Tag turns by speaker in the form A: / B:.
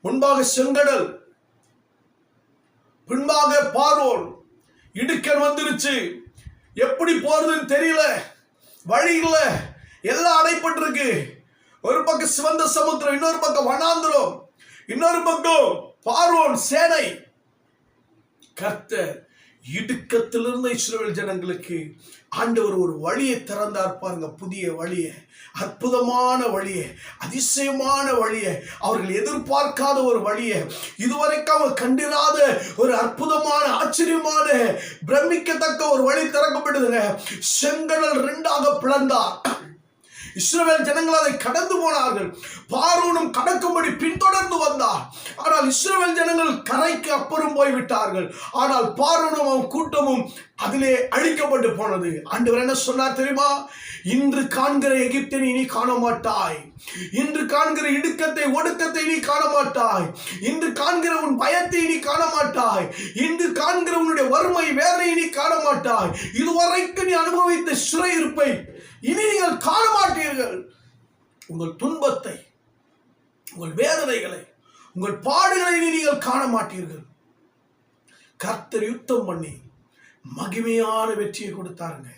A: முன்பாக செங்கடல், பின்பாக பார்வோன். இடுக்கன் வந்துருச்சு. எப்படி போறதுன்னு தெரியல, வழி இல்ல, எல்லாம் அடைப்பட்டிருக்கு. ஒரு பக்கம் சிவந்த சமுத்திரம், இன்னொரு பக்கம் வனாந்திரம், இன்னொரு பக்கம் பார்வோன் சேனை. கர்த்தர் இடுக்கத்திலிருந்த இஸ்ரவேல் ஜனங்களுக்கு ஆண்டவர் ஒரு வழியை திறந்தார் பாருங்க. புதிய வழியை, அற்புதமான வழியை, அதிசயமான வழியை, அவர்கள் எதிர்பார்க்காத ஒரு வழியை, இதுவரைக்கும் அவர் கண்டிராத ஒரு அற்புதமான ஆச்சரியமான பிரமிக்கத்தக்க ஒரு வழி திறக்கப்படுதுங்க. செங்கடல் 2ஆக பிளந்தார். இஸ்ரவேல் ஜனங்கள் அதை கடந்து போனார்கள். பார்வோனும் கடக்கும்படி பின்தொடர்ந்து வந்தார். ஆனால் இஸ்ரவேல் ஜனங்கள் கரைக்கு அப்புறம் போய்விட்டார்கள். ஆனால் பார்வோனும் அவன் கூட்டமும் அதிலே அழிக்கப்பட்டு போனது. ஆண்டவர் என்ன சொன்னார் தெரியுமா? இன்று காண்கிற எகிப்தை நீ காண மாட்டாய். இன்று காண்கிற இடுக்கத்தை, ஒடுக்கத்தை நீ காண மாட்டாய். இன்று காண்கிற உன் பயத்தை நீ காண மாட்டாய். இன்று காண்கிற உன்னுடைய வறுமை வேதனையை நீ காண மாட்டாய். இதுவரைக்கும் நீ அனுபவித்த சிறையிருப்பை இனி நீங்கள் காண மாட்டீர்கள். உங்கள் துன்பத்தை, உங்கள் வேதனைகளை, உங்கள் பாடுகளை நீங்கள் காண மாட்டீர்கள். கர்த்தர் யுத்தம் பண்ணி மகிமையான வெற்றியை கொடுத்தாருங்க.